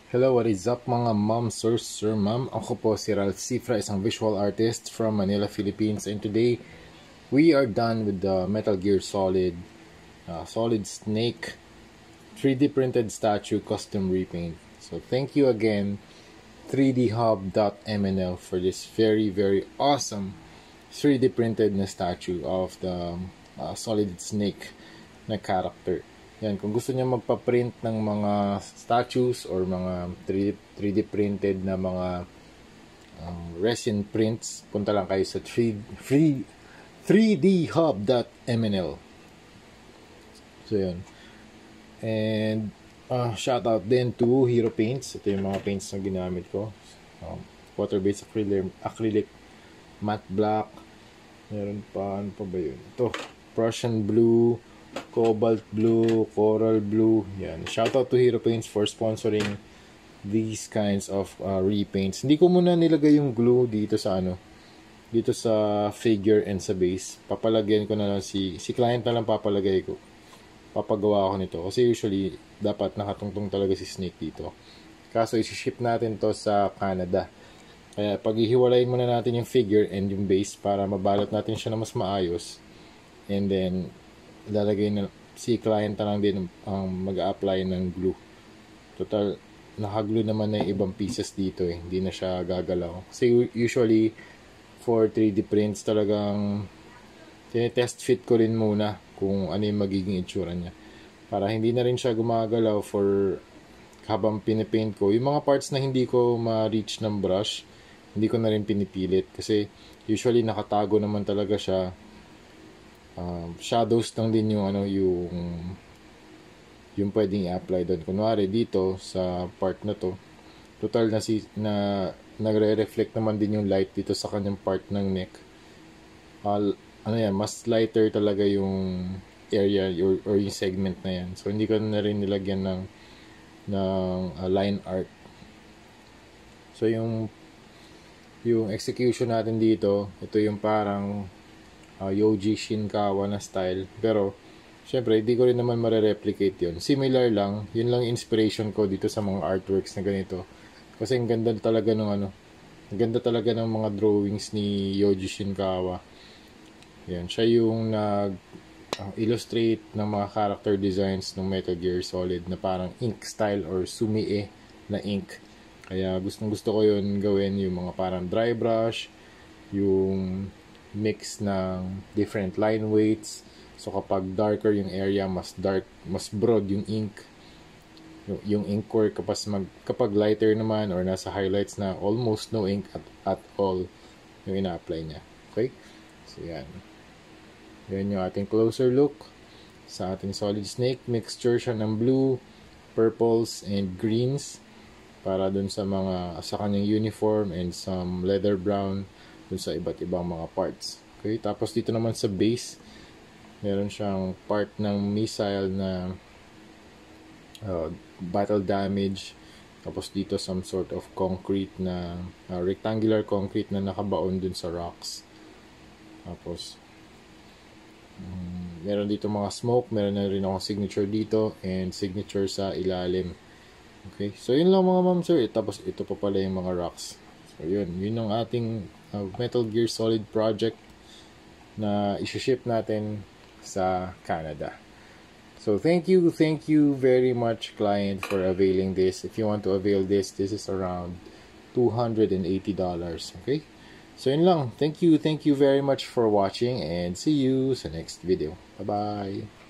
Hello, what is up mga ma'am, sir, ma'am? Ako po si Ralph Cifra, isang visual artist from Manila, Philippines. And today, we are done with the Metal Gear Solid Snake 3D printed statue custom repaint. So thank you again, 3dhub.mnl, for this very, very awesome 3D printed na statue of the Solid Snake na character. Yan, kung gusto niyo magpa-print ng mga statues or mga 3D printed na mga resin prints, punta lang kayo sa 3dhub.mnl. So yan. And shout out din to Hero Paints. Ito yung mga paints na ginamit ko. Water-based acrylic, matte black. Meron pa, ano pa ba yun? Ito, Prussian blue, cobalt blue, coral blue. Yan. Shout out to Hero Paints for sponsoring these kinds of repaints. Hindi ko muna nilagay yung glue dito sa dito sa figure and sa base. Papalagyan ko na lang si client na lang papalagay ko. Papagawa ko nito kasi usually dapat nakatungtong talaga si Snake dito. Kaso i-ship natin to sa Canada. Kaya paghihiwalayin muna natin yung figure and yung base para mabalot natin siya na mas maayos. And then lalagay na si client na lang din ang mag-a-apply ng glue. Total, nakaglue naman na yung ibang pieces dito eh. Hindi na siya gagalaw. Kasi usually, for 3D prints, talagang tinetest fit ko rin muna kung ano yung magiging itsura niya. Para hindi na rin siya gumagalaw for habang pinipaint ko. Yung mga parts na hindi ko ma-reach ng brush, hindi ko na rin pinipilit. Kasi usually nakatago naman talaga siya. Shadows lang din yung yung pwedeng i-apply doon. Kunwari dito sa part na to, total na nagre-reflect naman din yung light dito sa kanyang part ng neck. Mas lighter talaga yung area or yung segment na yan. So hindi ko na rin nilagyan ng line art. So yung execution natin dito, ito yung parang Yoji Shinkawa na style. Pero, syempre, hindi ko rin naman replicate yun. Similar lang. Yun lang inspiration ko dito sa mga artworks na ganito. Kasi ang ganda talaga ang ganda talaga ng mga drawings ni Yoji Shinkawa. Yan. Siya yung illustrate ng mga character designs ng Metal Gear Solid na parang ink style or sumi-e na ink. Kaya gusto ko yun gawin yung mga parang dry brush, yung mix ng different line weights. So kapag darker yung area, mas dark, mas broad yung ink. Yung ink core kapag lighter naman or nasa highlights na almost no ink at all yung ina-apply niya. Okay? So yan. Yan yung ating closer look sa ating Solid Snake. Mixture siya ng blue, purples, and greens para dun sa kanyang uniform and some leather brown dun sa iba't ibang mga parts. Okay, tapos dito naman sa base, meron siyang part ng missile na battle damage. Tapos dito some sort of concrete na rectangular concrete na nakabaon dun sa rocks. Tapos meron dito mga smoke, meron na rin akong signature dito and signature sa ilalim. Okay, so yun lang mga ma'am sir. Tapos ito pa pala yung mga rocks. So yun ang ating Metal Gear Solid project na i-ship natin sa Canada. So thank you very much client for availing this. If you want to avail this is around $280. Okay? So yun lang. Thank you very much for watching and see you sa next video. Bye-bye.